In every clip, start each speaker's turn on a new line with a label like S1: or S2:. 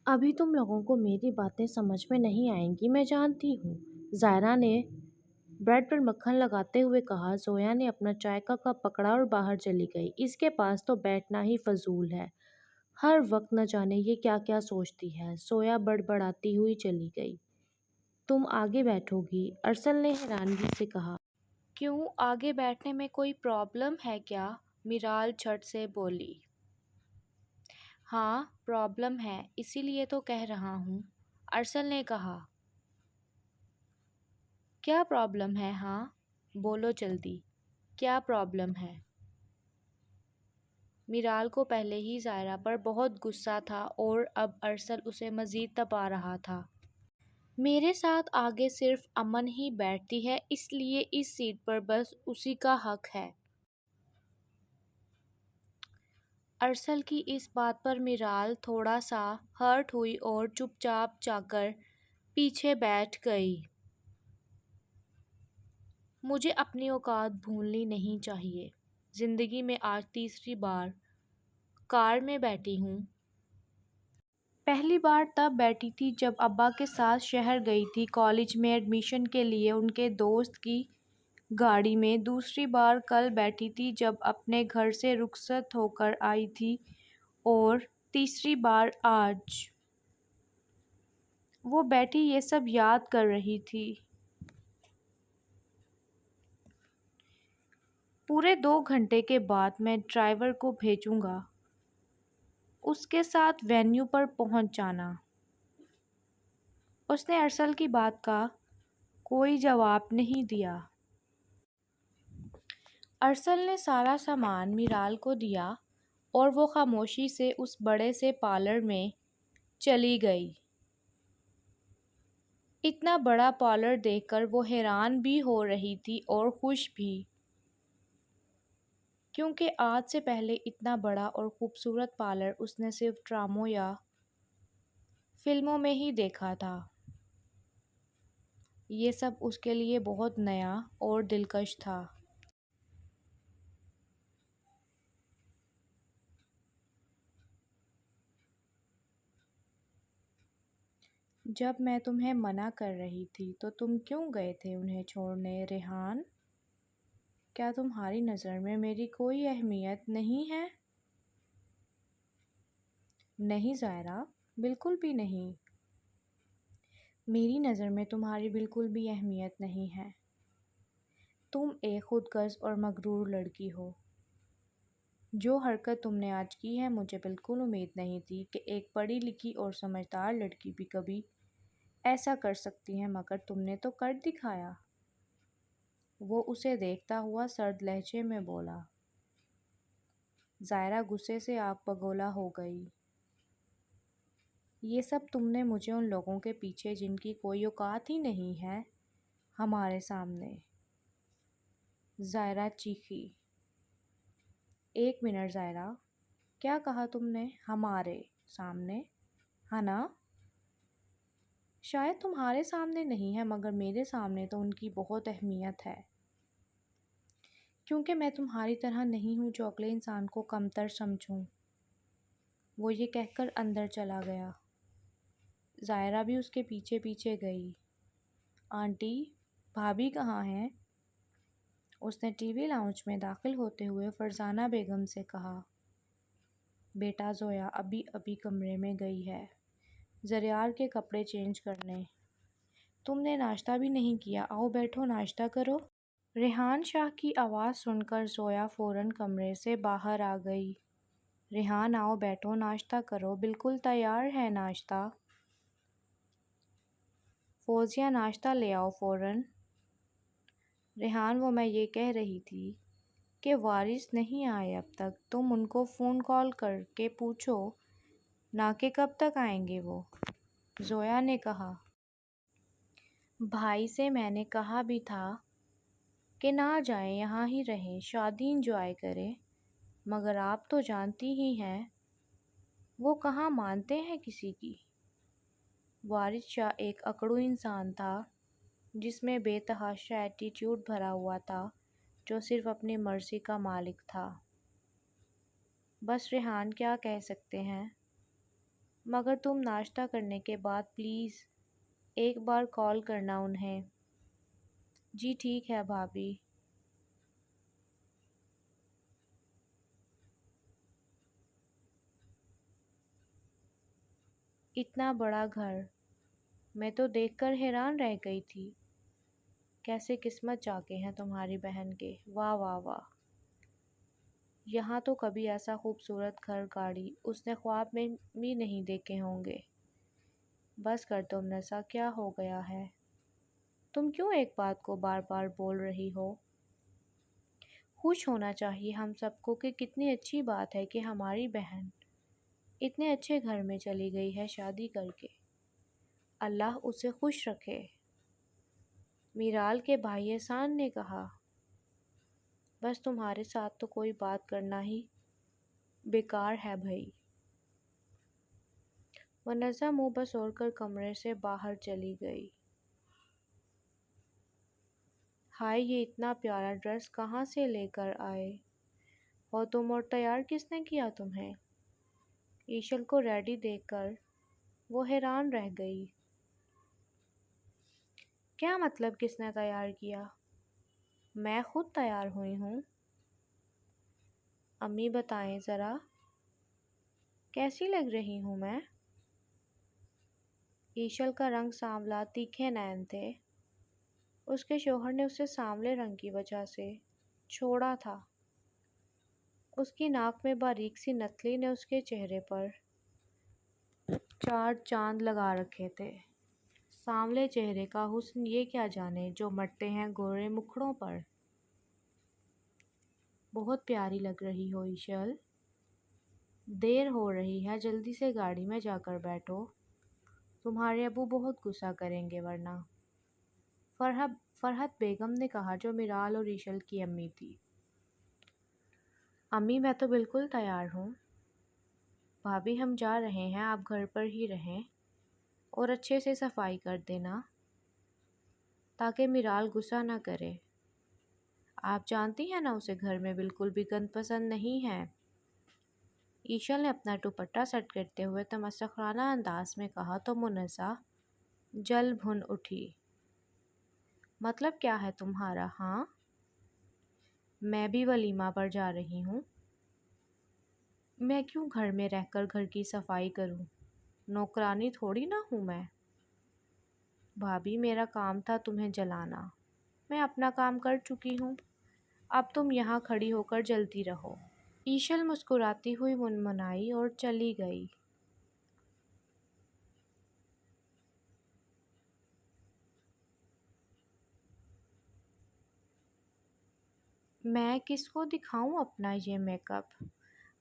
S1: ابھی تم لوگوں کو میری باتیں سمجھ میں نہیں آئیں گی، میں جانتی ہوں، زائرہ نے بریڈ پر مکھن لگاتے ہوئے کہا۔ زویا نے اپنا چائے کا کپ پکڑا اور باہر چلی گئی۔ اس کے پاس تو بیٹھنا ہی فضول ہے، ہر وقت نہ جانے یہ کیا کیا سوچتی ہے۔ زویا بڑبڑاتی ہوئی چلی گئی۔ تم آگے بیٹھو گی؟ ارسل نے حیرانگی سے کہا۔ کیوں، آگے بیٹھنے میں کوئی پرابلم ہے کیا؟ میرال جھٹ سے بولی۔ ہاں پرابلم ہے، اسی لیے تو کہہ رہا ہوں، ارسل نے کہا۔ کیا پرابلم ہے؟ ہاں بولو جلدی، کیا پرابلم ہے؟ میرال کو پہلے ہی زائرہ پر بہت غصہ تھا اور اب ارسل اسے مزید تپا رہا تھا۔ میرے ساتھ آگے صرف امن ہی بیٹھتی ہے، اس لیے اس سیٹ پر بس اسی کا حق ہے۔ ارسل کی اس بات پر میرال تھوڑا سا ہرٹ ہوئی اور چپ چاپ جا کر پیچھے بیٹھ گئی۔ مجھے اپنی اوقات بھولنی نہیں چاہیے۔ زندگی میں آج تیسری بار کار میں بیٹھی ہوں۔ پہلی بار تب بیٹھی تھی جب ابا کے ساتھ شہر گئی تھی کالج میں ایڈمیشن کے لیے ان کے دوست کی گاڑی میں۔ دوسری بار کل بیٹھی تھی جب اپنے گھر سے رخصت ہو کر آئی تھی اور تیسری بار آج۔ وہ بیٹھی یہ سب یاد کر رہی تھی۔ پورے 2 گھنٹے کے بعد میں ڈرائیور کو بھیجوں گا، اس کے ساتھ وینیو پر پہنچ جانا۔ اس نے ارسل کی بات کا کوئی جواب نہیں دیا۔ ارسل نے سارا سامان میرال کو دیا اور وہ خاموشی سے اس بڑے سے پارلر میں چلی گئی۔ اتنا بڑا پارلر دیکھ کر وہ حیران بھی ہو رہی تھی اور خوش بھی، کیونکہ آج سے پہلے اتنا بڑا اور خوبصورت پارلر اس نے صرف ڈراموں یا فلموں میں ہی دیکھا تھا۔ یہ سب اس کے لیے بہت نیا اور دلکش تھا۔ جب میں تمہیں منع کر رہی تھی تو تم کیوں گئے تھے انہیں چھوڑنے؟ ریحان، کیا تمہاری نظر میں میری کوئی اہمیت نہیں ہے؟ نہیں زائرہ، بالکل بھی نہیں۔ میری نظر میں تمہاری بالکل بھی اہمیت نہیں ہے۔ تم ایک خود غرض اور مغرور لڑکی ہو۔ جو حرکت تم نے آج کی ہے، مجھے بالکل امید نہیں تھی کہ ایک پڑھی لکھی اور سمجھدار لڑکی بھی کبھی ایسا کر سکتی ہے، مگر تم نے تو کر دکھایا۔ وہ اسے دیکھتا ہوا سرد لہجے میں بولا۔ زائرہ غصے سے آگ بگولا ہو گئی۔ یہ سب تم نے مجھے ان لوگوں کے پیچھے جن کی کوئی اوقات ہی نہیں ہے، ہمارے سامنے۔ زائرہ چیخی۔ ایک منٹ زائرہ، کیا کہا تم نے؟ ہمارے سامنے، ہے نا؟ شاید تمہارے سامنے نہیں ہے، مگر میرے سامنے تو ان کی بہت اہمیت ہے، کیونکہ میں تمہاری طرح نہیں ہوں جو اگلے انسان کو کمتر سمجھوں۔ وہ یہ کہہ کر اندر چلا گیا۔ زائرہ بھی اس کے پیچھے پیچھے گئی۔ آنٹی، بھابھی کہاں ہیں؟ اس نے ٹی وی لاؤنج میں داخل ہوتے ہوئے فرزانہ بیگم سے کہا۔ بیٹا، زویا ابھی ابھی کمرے میں گئی ہے زریار کے کپڑے چینج کرنے۔ تم نے ناشتہ بھی نہیں کیا، آؤ بیٹھو ناشتہ کرو۔ ریحان شاہ کی آواز سن کر زویا فوراً کمرے سے باہر آ گئی۔ ریحان، آؤ بیٹھو ناشتہ کرو، بالکل تیار ہے ناشتہ۔ فوزیہ، ناشتہ لے آؤ فوراً۔ ریحان، وہ میں یہ کہہ رہی تھی کہ وارث نہیں آئے اب تک، تم ان کو فون کال کر کے پوچھو نا کہ کب تک آئیں گے وہ، زویا نے کہا۔ بھائی سے میں نے کہا بھی تھا کہ نہ جائیں، یہاں ہی رہیں، شادی انجوائے کریں، مگر آپ تو جانتی ہی ہیں وہ کہاں مانتے ہیں کسی کی۔ وارث شاہ ایک اکڑو انسان تھا جس میں بے تحاشا ایٹیٹیوڈ بھرا ہوا تھا، جو صرف اپنی مرضی کا مالک تھا۔ بس ریحان، کیا کہہ سکتے ہیں، مگر تم ناشتہ کرنے کے بعد پلیز ایک بار کال کرنا انہیں۔ جی ٹھیک ہے بھابھی۔ اتنا بڑا گھر، میں تو دیکھ کر حیران رہ گئی تھی۔ کیسے قسمت جاگے ہیں تمہاری بہن کے، واہ واہ واہ۔ یہاں تو کبھی ایسا خوبصورت گھر گاڑی اس نے خواب میں بھی نہیں دیکھے ہوں گے۔ بس کر تم نسا، کیا ہو گیا ہے؟ تم کیوں ایک بات کو بار بار بول رہی ہو؟ خوش ہونا چاہیے ہم سب کو کہ کتنی اچھی بات ہے کہ ہماری بہن اتنے اچھے گھر میں چلی گئی ہے شادی کر کے۔ اللہ اسے خوش رکھے۔ میرال کے بھائی احسان نے کہا۔ بس تمہارے ساتھ تو کوئی بات کرنا ہی بیکار ہے بھائی۔ منزہ منہ بسور کر کمرے سے باہر چلی گئی۔ ہائے، یہ اتنا پیارا ڈریس کہاں سے لے کر آئے ہو تم، اور تیار کس نے کیا تمہیں؟ ایشل کو ریڈی دیکھ کر وہ حیران رہ گئی۔ کیا مطلب کس نے تیار کیا؟ میں خود تیار ہوئی ہوں۔ امی بتائیں ذرا، کیسی لگ رہی ہوں میں؟ ایشل کا رنگ سانولا، تیکھے نین تھے۔ اس کے شوہر نے اسے سانولے رنگ کی وجہ سے چھوڑا تھا۔ اس کی ناک میں باریک سی نتھلی نے اس کے چہرے پر چار چاند لگا رکھے تھے۔ سانولے چہرے کا حسن یہ کیا جانے جو مرتے ہیں گورے مکھڑوں پر۔ بہت پیاری لگ رہی ہو ایشل۔ دیر ہو رہی ہے، جلدی سے گاڑی میں جا کر بیٹھو، تمہارے ابو بہت غصہ کریں گے ورنہ۔ فرحت بیگم نے کہا، جو میرال اور ایشل کی امی تھی۔ امی میں تو بالکل تیار ہوں۔ بھابھی ہم جا رہے ہیں، آپ گھر پر ہی رہیں اور اچھے سے صفائی کر دینا تاکہ میرال غصہ نہ کرے۔ آپ جانتی ہیں نا اسے گھر میں بالکل بھی گند پسند نہیں ہے۔ ایشل نے اپنا دوپٹہ سیٹ کرتے ہوئے تمسخرانہ انداز میں کہا تو منزہ جل بھن اٹھی۔ مطلب کیا ہے تمہارا؟ ہاں، میں بھی ولیمہ پر جا رہی ہوں۔ میں کیوں گھر میں رہ کر گھر کی صفائی کروں؟ نوکرانی تھوڑی نہ ہوں میں۔ بھابھی میرا کام تھا تمہیں جلانا، میں اپنا کام کر چکی ہوں، اب تم یہاں کھڑی ہو کر جلتی رہو۔ ایشل مسکراتی ہوئی منمنائی اور چلی گئی۔ میں کس کو دکھاؤں اپنا یہ میک اپ؟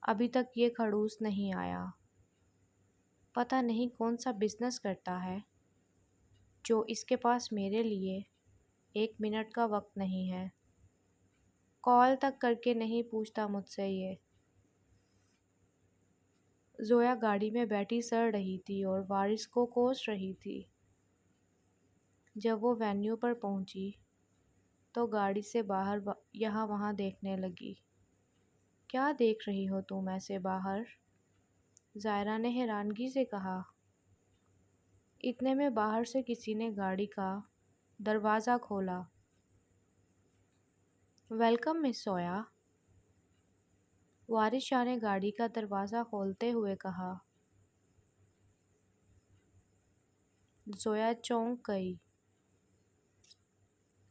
S1: ابھی تک یہ کھڑوس نہیں آیا۔ پتہ نہیں کون سا بزنس کرتا ہے جو اس کے پاس میرے لیے 1 منٹ کا وقت نہیں ہے۔ کال تک کر کے نہیں پوچھتا مجھ سے یہ۔ زویا گاڑی میں بیٹھی سڑ رہی تھی اور وارث کو کوس رہی تھی۔ جب وہ وینیو پر پہنچی تو گاڑی سے باہر یہاں وہاں دیکھنے لگی۔ کیا دیکھ رہی ہو تم ایسے باہر؟ زائرہ نے حیرانگی سے کہا۔ اتنے میں باہر سے کسی نے گاڑی کا دروازہ کھولا۔ ویلکم مس زویا، وارث شاہ نے گاڑی کا دروازہ کھولتے ہوئے کہا۔ زویا چونک گئی۔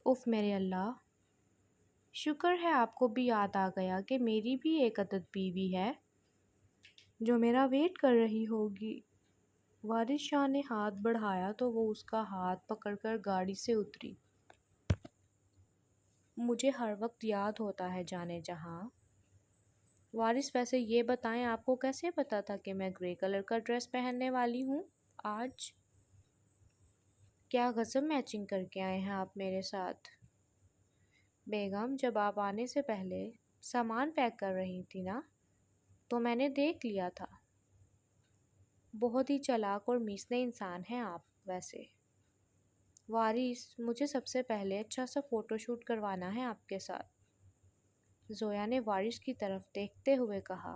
S1: اف میرے اللہ، شکر ہے آپ کو بھی یاد آ گیا کہ میری بھی ایک عدد بیوی ہے جو میرا ویٹ کر رہی ہوگی۔ وارث شاہ نے ہاتھ بڑھایا تو وہ اس کا ہاتھ پکڑ کر گاڑی سے اتری۔ مجھے ہر وقت یاد ہوتا ہے جانے جہاں۔ وارث ویسے یہ بتائیں آپ کو کیسے پتا تھا کہ میں گرے کلر کا ڈریس پہننے والی ہوں آج؟ کیا غضب میچنگ کر کے آئے ہیں آپ میرے ساتھ؟ بیگم، جب آپ آنے سے پہلے سامان پیک کر رہی تھی نا تو میں نے دیکھ لیا تھا۔ بہت ہی چالاک اور میسنے انسان ہیں آپ ویسے۔ وارث، مجھے سب سے پہلے اچھا سا فوٹو شوٹ کروانا ہے آپ کے ساتھ، زویا نے وارث کی طرف دیکھتے ہوئے کہا۔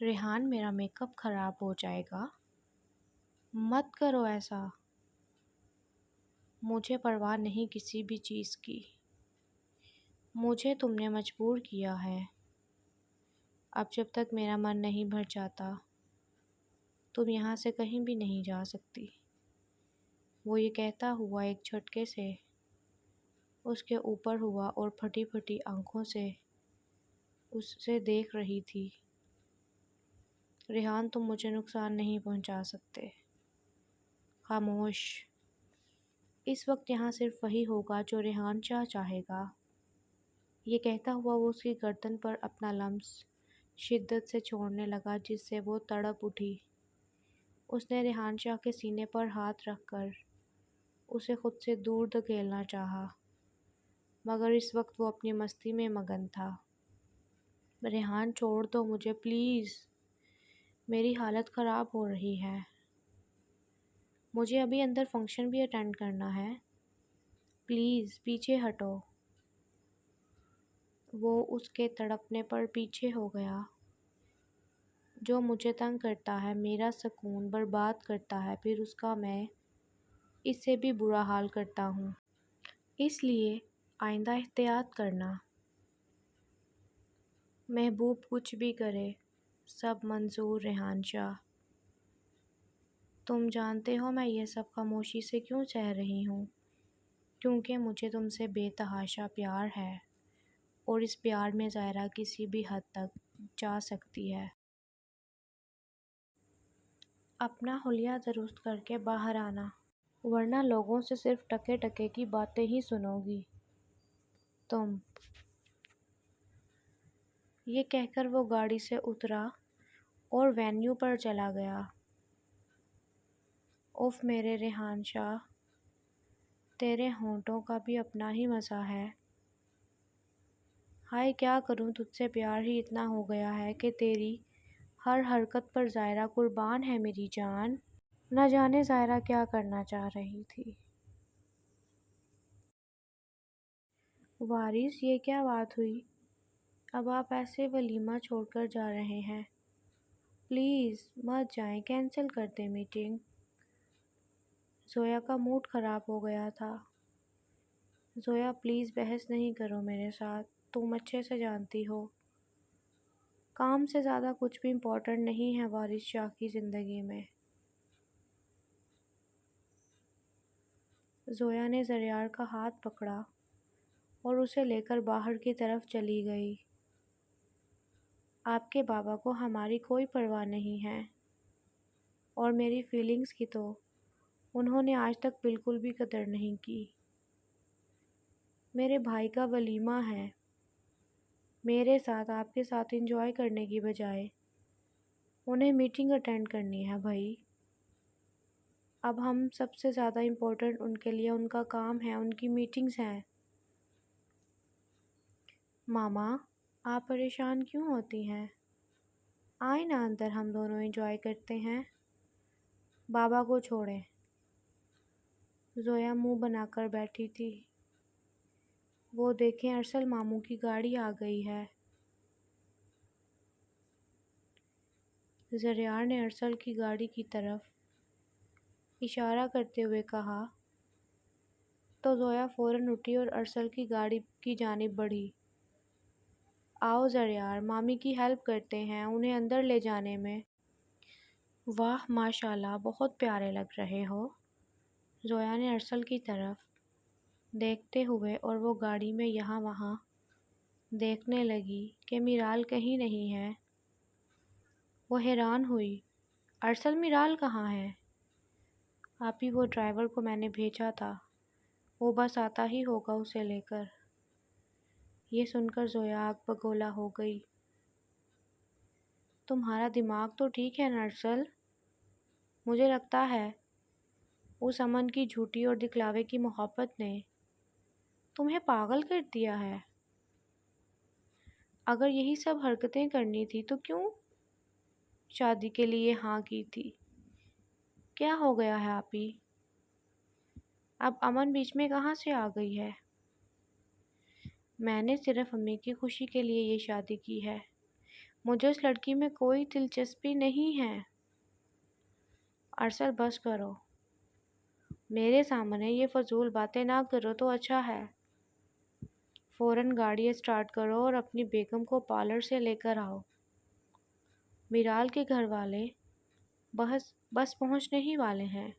S1: ریحان میرا میک اپ خراب ہو جائے گا، مت کرو ایسا، مجھے پرواہ نہیں کسی بھی چیز کی، مجھے تم نے مجبور کیا ہے، اب جب تک میرا من نہیں بھر جاتا تم یہاں سے کہیں بھی نہیں جا سکتی۔ وہ یہ کہتا ہوا ایک جھٹکے سے اس کے اوپر ہوا اور پھٹی پھٹی آنکھوں سے اسے دیکھ رہی تھی۔ ریحان تم مجھے نقصان نہیں پہنچا سکتے، خاموش، اس وقت یہاں صرف وہی ہوگا جو ریحان چاہے گا۔ یہ کہتا ہوا وہ اس کی گردن پر اپنا لمس شدت سے چھوڑنے لگا جس سے وہ تڑپ اٹھی۔ اس نے ریحان شاہ کے سینے پر ہاتھ رکھ کر اسے خود سے دور دھکیلنا چاہا، مگر اس وقت وہ اپنی مستی میں مگن تھا۔ ریحان چھوڑ دو مجھے پلیز، میری حالت خراب ہو رہی ہے، مجھے ابھی اندر فنکشن بھی اٹینڈ کرنا ہے، پلیز پیچھے ہٹو۔ وہ اس کے تڑپنے پر پیچھے ہو گیا۔ جو مجھے تنگ کرتا ہے، میرا سکون برباد کرتا ہے، پھر اس کا میں اس سے بھی برا حال کرتا ہوں، اس لیے آئندہ احتیاط کرنا۔ محبوب کچھ بھی کرے سب منظور ریحان شاہ۔ تم جانتے ہو میں یہ سب خاموشی سے کیوں سہ رہی ہوں، کیونکہ مجھے تم سے بے تحاشا پیار ہے، اور اس پیار میں ظاہرہ کسی بھی حد تک جا سکتی ہے۔ اپنا حلیہ درست کر کے باہر آنا، ورنہ لوگوں سے صرف ٹکے ٹکے کی باتیں ہی سنو گی تم۔ یہ کہہ کر وہ گاڑی سے اترا اور وینیو پر چلا گیا۔ اف میرے ریحان شاہ، تیرے ہونٹوں کا بھی اپنا ہی مزہ ہے۔ ہائے کیا کروں، تجھ سے پیار ہی اتنا ہو گیا ہے کہ تیری ہر حرکت پر ظاہرہ قربان ہے میری جان۔ نہ جانے ظاہرہ کیا کرنا چاہ رہی تھی۔ وارث یہ کیا بات ہوئی، اب آپ ایسے ولیمہ چھوڑ کر جا رہے ہیں، پلیز مت جائیں، کینسل کر دیں میٹنگ۔ زویا کا موڈ خراب ہو گیا تھا۔ زویا پلیز بحث نہیں کرو میرے ساتھ، تم اچھے سے جانتی ہو کام سے زیادہ کچھ بھی امپورٹنٹ نہیں ہے وارث شاہ کی زندگی میں۔ زویا نے زریار کا ہاتھ پکڑا اور اسے لے کر باہر کی طرف چلی گئی۔ آپ کے بابا کو ہماری کوئی پرواہ نہیں ہے، اور میری فیلنگز کی تو انہوں نے آج تک بالکل بھی قدر نہیں کی۔ میرے بھائی کا ولیمہ ہے، میرے ساتھ آپ کے ساتھ انجوائے کرنے کی بجائے انہیں میٹنگ اٹینڈ کرنی ہے بھائی۔ اب ہم سب سے زیادہ امپورٹنٹ ان کے لیے ان کا کام ہے، ان کی میٹنگز ہیں۔ ماما آپ پریشان کیوں ہوتی ہیں، آئیں نا اندر، ہم دونوں انجوائے کرتے ہیں، بابا کو چھوڑیں۔ زویا منہ بنا کر بیٹھی تھی۔ وہ دیکھیں ارسل ماموں کی گاڑی آ گئی ہے۔ زریار نے ارسل کی گاڑی کی طرف اشارہ کرتے ہوئے کہا تو زویا فوراً اٹھی اور ارسل کی گاڑی کی جانب بڑھی۔ آؤ زریار، مامی کی ہیلپ کرتے ہیں انہیں اندر لے جانے میں۔ واہ ماشاءاللہ، بہت پیارے لگ رہے ہو، زویا نے ارسل کی طرف دیکھتے ہوئے، اور وہ گاڑی میں یہاں وہاں دیکھنے لگی کہ میرال کہیں نہیں ہے۔ وہ حیران ہوئی، ارسل میرال کہاں ہے؟ آپی وہ ڈرائیور کو میں نے بھیجا تھا، وہ بس آتا ہی ہوگا اسے لے کر۔ یہ سن کر زویا آگ بگولا ہو گئی۔ تمہارا دماغ تو ٹھیک ہے نا ارسل؟ مجھے لگتا ہے اس امن کی جھوٹی اور دکھلاوے کی محبت نے تمہیں پاگل کر دیا ہے۔ اگر یہی سب حرکتیں کرنی تھی تو کیوں شادی کے لیے ہاں کی تھی؟ کیا ہو گیا ہے آپی؟ اب امن بیچ میں کہاں سے آ گئی ہے؟ میں نے صرف امی کی خوشی کے لیے یہ شادی کی ہے، مجھے اس لڑکی میں کوئی دلچسپی نہیں ہے۔ ارسل بس کرو، میرے سامنے یہ فضول باتیں نہ کرو تو اچھا ہے۔ فوراً گاڑی اسٹارٹ کرو اور اپنی بیگم کو پارلر سے لے کر آؤ۔ میرال کے گھر والے بس پہنچنے ہی والے ہیں۔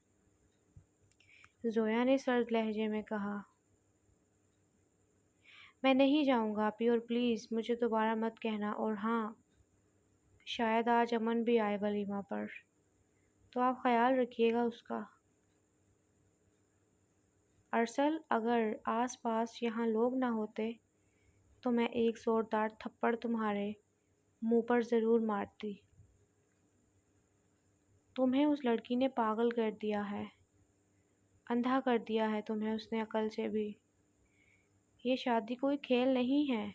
S1: زویا نے سرد لہجے میں کہا۔ میں نہیں جاؤں گا آپی، اور پلیز مجھے دوبارہ مت کہنا، اور ہاں شاید آج امن بھی آئے ولیمہ پر، تو آپ خیال رکھیے گا اس کا۔ ارسل اگر آس پاس یہاں لوگ نہ ہوتے تو میں ایک زوردار تھپڑ تمہارے منہ پر ضرور مارتی۔ تمہیں اس لڑکی نے پاگل کر دیا ہے، اندھا کر دیا ہے تمہیں اس نے عقل سے بھی۔ یہ شادی کوئی کھیل نہیں ہے۔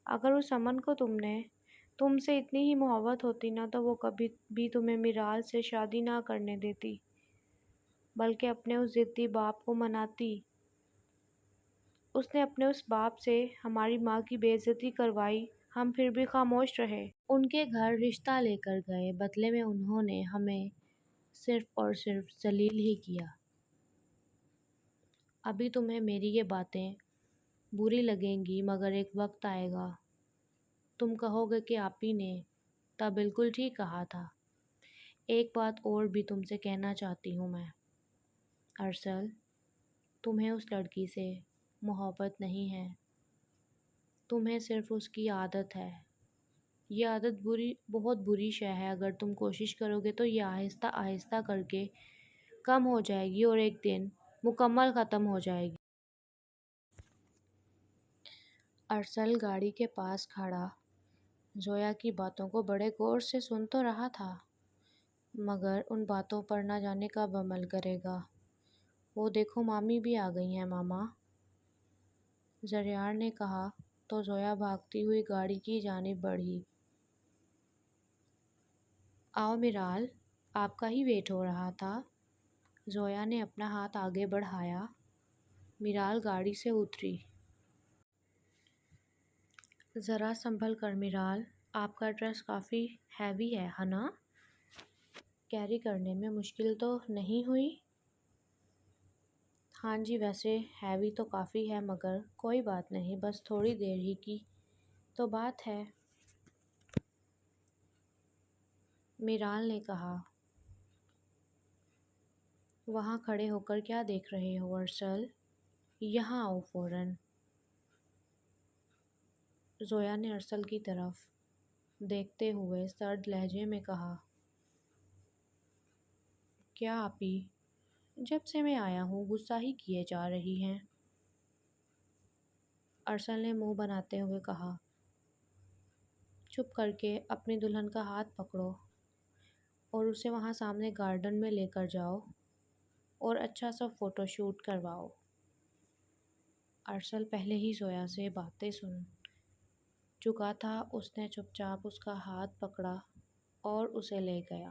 S1: اگر اس امن کو تم سے اتنی ہی محبت ہوتی نا تو وہ کبھی بھی تمہیں میرال سے شادی نہ کرنے دیتی، بلکہ اپنے اس ضدی باپ کو مناتی۔ اس نے اپنے اس باپ سے ہماری ماں کی بے عزتی کروائی، ہم پھر بھی خاموش رہے۔ ان کے گھر رشتہ لے کر گئے، بدلے میں انہوں نے ہمیں صرف اور صرف ذلیل ہی کیا۔ ابھی تمہیں میری یہ باتیں بری لگیں گی، مگر ایک وقت آئے گا تم کہو گے کہ آپی نے تب بالکل ٹھیک کہا تھا۔ ایک بات اور بھی تم سے کہنا چاہتی ہوں میں، ارسل، تمہیں اس لڑکی سے محبت نہیں ہے، تمہیں صرف اس کی عادت ہے۔ یہ عادت بہت بری شے ہے، اگر تم کوشش کرو گے تو یہ آہستہ آہستہ کر کے کم ہو جائے گی اور ایک دن مکمل ختم ہو جائے گی۔ ارسل گاڑی کے پاس کھڑا زویا کی باتوں کو بڑے غور سے سن تو رہا تھا، مگر ان باتوں پر نہ جانے کب عمل کرے گا۔ وہ دیکھو مامی بھی آ گئی ہیں ماما، زریار نے کہا تو زویا بھاگتی ہوئی گاڑی کی جانب بڑھی۔ آؤ میرال، آپ کا ہی ویٹ ہو رہا تھا۔ زویا نے اپنا ہاتھ آگے بڑھایا۔ میرال گاڑی سے اتری۔ ذرا سنبھل کر میرال، آپ کا ڈریس کافی ہیوی ہے نا؟ کیری کرنے میں مشکل تو نہیں ہوئی؟ ہاں جی، ویسے ہیوی تو کافی ہے، مگر کوئی بات نہیں، بس تھوڑی دیر ہی کی تو بات ہے، میرال نے کہا۔ وہاں کھڑے ہو کر کیا دیکھ رہے ہو ارسل؟ یہاں آؤ فوراً۔ زویا نے ارسل کی طرف دیکھتے ہوئے سرد لہجے میں کہا۔ کیا آپی، جب سے میں آیا ہوں غصہ ہی کیے جا رہی ہیں؟ ارسل نے منہ بناتے ہوئے کہا۔ چپ کر کے اپنی دلہن کا ہاتھ پکڑو اور اسے وہاں سامنے گارڈن میں لے کر جاؤ اور اچھا سا فوٹو شوٹ کرواؤ۔ ارسل پہلے ہی زویا سے باتیں سن چکا تھا، اس نے چپ چاپ اس کا ہاتھ پکڑا اور اسے لے گیا۔